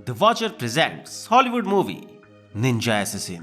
The watcher presents Hollywood movie Ninja assassin.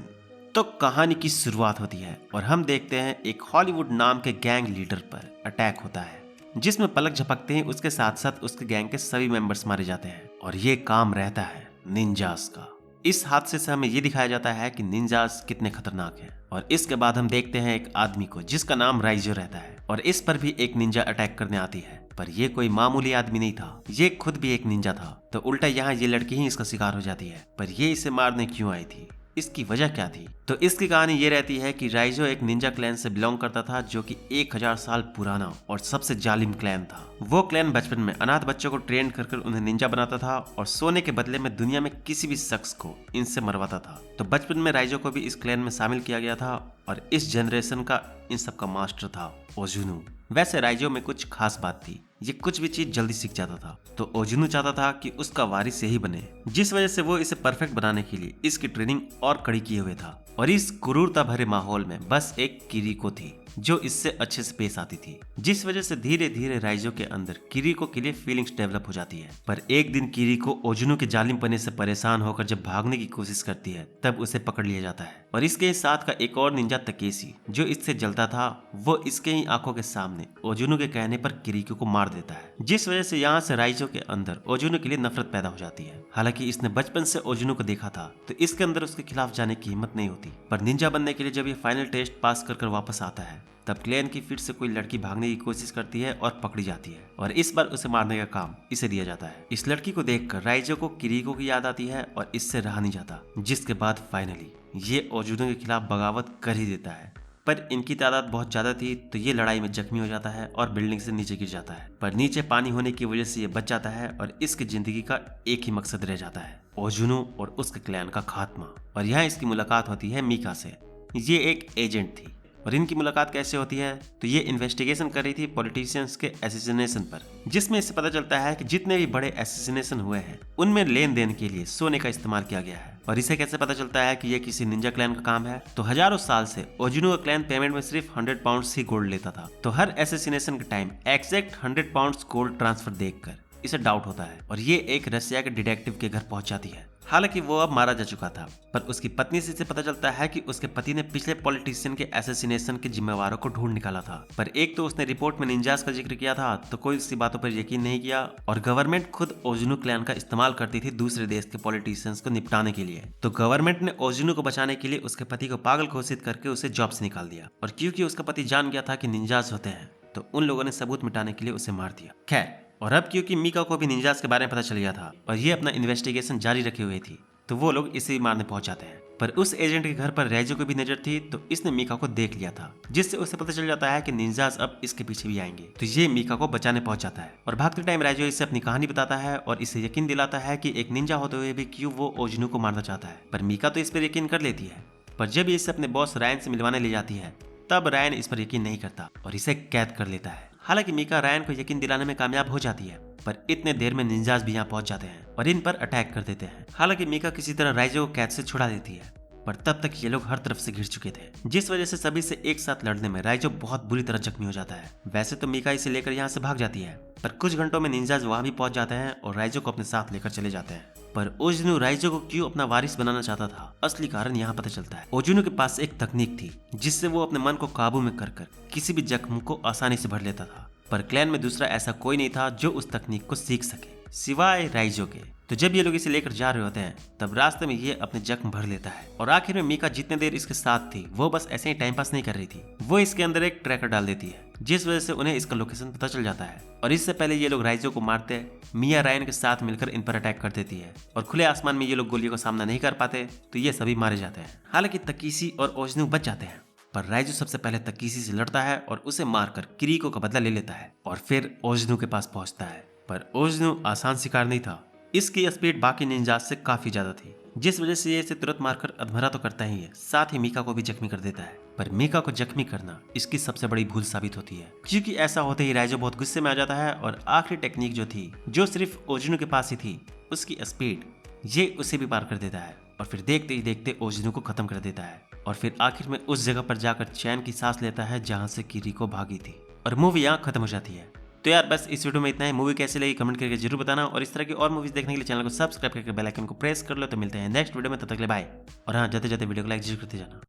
तो कहानी की शुरुआत होती है और हम देखते हैं एक हॉलीवुड नाम के गैंग लीडर पर अटैक होता है, जिसमें पलक झपकते ही उसके साथ साथ उसके गैंग के सभी मेंबर्स मारे जाते हैं और ये काम रहता है निंजास का। इस हादसे से हमें ये दिखाया जाता है कि निंजास कितने खतरनाक हैं। और इसके बाद हम देखते हैं एक आदमी को जिसका नाम राइजो रहता है और इस पर भी एक निंजा अटैक करने आती है, पर ये कोई मामूली आदमी नहीं था, ये खुद भी एक निंजा था। तो उल्टा यहाँ ये लड़की ही इसका शिकार हो जाती है। पर ये इसे मारने क्यों आई थी, इसकी वजह क्या थी? तो इसकी कहानी ये रहती है कि राइजो एक निंजा क्लैन से बिलोंग करता था, जो कि 1000 साल पुराना और सबसे जालिम क्लैन था। वो क्लैन बचपन में अनाथ बच्चों को ट्रेन कर उन्हें निंजा बनाता था और सोने के बदले में दुनिया में किसी भी शख्स को इनसे मरवाता था। तो बचपन में राइजो को भी इस क्लैन में शामिल किया गया था और इस जनरेशन का इन सब का मास्टर था ओजुनु। वैसे राइजो में कुछ खास बात थी, ये कुछ भी चीज जल्दी सीख जाता था। तो ओजुनु चाहता था कि उसका वारिस यही बने, जिस वजह से वो इसे परफेक्ट बनाने के लिए इसकी ट्रेनिंग और कड़ी किए हुए था। और इस क्रूरता भरे माहौल में बस एक किरीको थी जो इससे अच्छे से पेश आती थी, जिस वजह से धीरे धीरे राइजो के अंदर किरीको के लिए फीलिंग्स डेवलप हो जाती है। पर एक दिन किरीको ओजुनु के जालिम पने से परेशान होकर जब भागने की कोशिश करती है, तब उसे पकड़ लिया जाता है और इसके साथ का एक और निंजा तकेशी जो इससे जलता था, वो इसके ही आंखों के सामने ओजुनु के कहने पर किरीको को मार देता है, जिस वजह से यहाँ से राइजो के अंदर ओजुनु के लिए नफरत पैदा हो जाती है। हालांकि इसने बचपन से ओजुनु को देखा था, तो इसके अंदर उसके खिलाफ जाने की हिम्मत नहीं होती। पर निंजा बनने के लिए जब ये फाइनल टेस्ट पास कर वापस आता है, तब क्लैन की फिर से कोई लड़की भागने की कोशिश करती है और पकड़ी जाती है और इस बार उसे मारने का काम इसे दिया जाता है। इस लड़की को देखकर राइजो को किरीको की याद आती है और इससे रहा नहीं जाता, जिसके बाद फाइनली ये ओजुनु के खिलाफ बगावत कर ही देता है। पर इनकी तादाद बहुत ज्यादा थी, तो ये लड़ाई में जख्मी हो जाता है और बिल्डिंग से नीचे गिर जाता है। पर नीचे पानी होने की वजह से ये बच जाता है और इसकी जिंदगी का एक ही मकसद रह जाता है, ओजुनु और उसके क्लैन का खात्मा। और यहाँ इसकी मुलाकात होती है मीका से। ये एक एजेंट थी और इनकी मुलाकात कैसे होती है, तो ये इन्वेस्टिगेशन कर रही थी पॉलिटिशियंस के एसेसिनेशन पर, जिसमें इससे पता चलता है कि जितने भी बड़े एसेसिनेशन हुए हैं उनमें लेन देन के लिए सोने का इस्तेमाल किया गया है। और इसे कैसे पता चलता है कि ये किसी निंजा क्लैन का काम है, तो हजारों साल से ओजुनु का क्लैन पेमेंट में सिर्फ 100 पाउंड्स ही गोल्ड लेता था। तो हर एसेसिनेशन के time exact 100 pounds gold transfer देखकर इसे डाउट होता है और ये एक रसिया के डिटेक्टिव के घर पहुंच जाती है। हालांकि वो अब मारा जा चुका था, पर उसकी पत्नी से पता चलता है कि उसके पति ने पिछले पॉलिटिशियन के एसेसिनेशन के जिम्मेवारों को ढूंढ निकाला था। पर एक तो उसने रिपोर्ट में निंजास का जिक्र किया था, तो कोई उसकी बातों पर यकीन नहीं किया और गवर्नमेंट खुद ओजुनु क्लैन का इस्तेमाल करती थी दूसरे देश के पॉलिटिशियंस को निपटाने के लिए। तो गवर्नमेंट ने ओजुनु को बचाने के लिए उसके पति को पागल घोषित करके उसे जॉब से निकाल दिया। और क्योंकि उसका पति जान गया था कि निंजास होते हैं, तो उन लोगों ने सबूत मिटाने के लिए उसे मार दिया। खैर, और अब क्योंकि मीका को भी निंजास के बारे में पता चल गया था और ये अपना इन्वेस्टिगेशन जारी रखे हुए थी, तो वो लोग इसे मारने पहुंच जाते हैं। पर उस एजेंट के घर पर राइजो को भी नजर थी, तो इसने मीका को देख लिया था, जिससे उसे पता चल जाता है कि निंजास अब इसके पीछे भी आएंगे। तो ये मीका को बचाने पहुंच जाता है और भागते टाइम राइजो इसे अपनी कहानी बताता है और इसे यकीन दिलाता है कि एक निंजा होते हुए भी क्यों वो ओजुनु को मारना चाहता है। पर मीका तो इस पर यकीन कर लेती है, पर जब ये इसे अपने बॉस रायन से मिलवाने ले जाती है, तब रायन इस पर यकीन नहीं करता और इसे कैद कर लेता है। हालांकि मीका रायन को यकीन दिलाने में कामयाब हो जाती है, पर इतने देर में निंजास भी यहाँ पहुंच जाते हैं और इन पर अटैक कर देते हैं। हालांकि मीका किसी तरह राइजो को कैद से छुड़ा देती है, पर तब तक ये लोग हर तरफ से घिर चुके थे, जिस वजह से सभी से एक साथ लड़ने में राइजो बहुत बुरी तरह जख्मी हो जाता है। वैसे तो मीका इसे लेकर यहाँ से भाग जाती है, पर कुछ घंटों में निंजास वहां भी पहुंच जाते हैं और राइजो को अपने साथ लेकर चले जाते हैं। पर ओजुनु राइजो को क्यों अपना वारिस बनाना चाहता था, असली कारण यहाँ पता चलता है। ओजुनु के पास एक तकनीक थी जिससे वो अपने मन को काबू में कर किसी भी जख्म को आसानी से भर लेता था, पर क्लैन में दूसरा ऐसा कोई नहीं था जो उस तकनीक को सीख सके सिवाय राइजो के। तो जब ये लोग इसे लेकर जा रहे होते हैं, तब रास्ते में ये अपने जख्म भर लेता है और आखिर में मीका जितने देर इसके साथ थी, वो बस ऐसे ही टाइम पास नहीं कर रही थी, वो इसके अंदर एक ट्रैकर डाल देती है, जिस वजह से उन्हें इसका लोकेशन पता चल जाता है। और इससे पहले ये लोग राइजो को मारते मिया रायन के साथ मिलकर इन पर अटैक कर देती है और खुले आसमान में ये लोग गोलियों का सामना नहीं कर पाते, तो ये सभी मारे जाते हैं। हालांकि तकीशी और ओजुनु बच जाते हैं, पर राइजो सबसे पहले तकीशी से लड़ता है और उसे मारकर किरीको का बदला ले लेता है और फिर ओजुनु के पास पहुंचता है। पर ओजुनु आसान शिकार नहीं था, इसकी स्पीड बाकी निंजास से काफी ज्यादा थी, जिस वजह से ये इसे तुरंत मारकर अधमरा तो करता ही है, साथ ही मीका को भी जख्मी कर देता है। पर मीका को जख्मी करना इसकी सबसे बड़ी भूल साबित होती है, क्योंकि ऐसा होते ही राइजो बहुत गुस्से में आ जाता है और आखिरी टेक्निक जो थी, जो सिर्फ ओजुनु के पास ही थी, उसकी स्पीड ये उसे भी पार कर देता है और फिर देखते ही देखते ओजुनु को खत्म कर देता है और फिर आखिर में उस जगह पर जाकर चैन की सांस लेता है जहाँ से किरीको भागी थी। और मूवी यहाँ खत्म हो जाती है। तो यार बस इस वीडियो में इतना ही। मूवी कैसी लगी कमेंट करके जरूर बताना, और इस तरह की और मूवीज देखने के लिए चैनल को सब्सक्राइब करके बेल आइकन को प्रेस कर लो। तो मिलते हैं नेक्स्ट वीडियो में, तब तक के लिए बाय। और हाँ, जाते जाते वीडियो को लाइक जरूर करते जाना।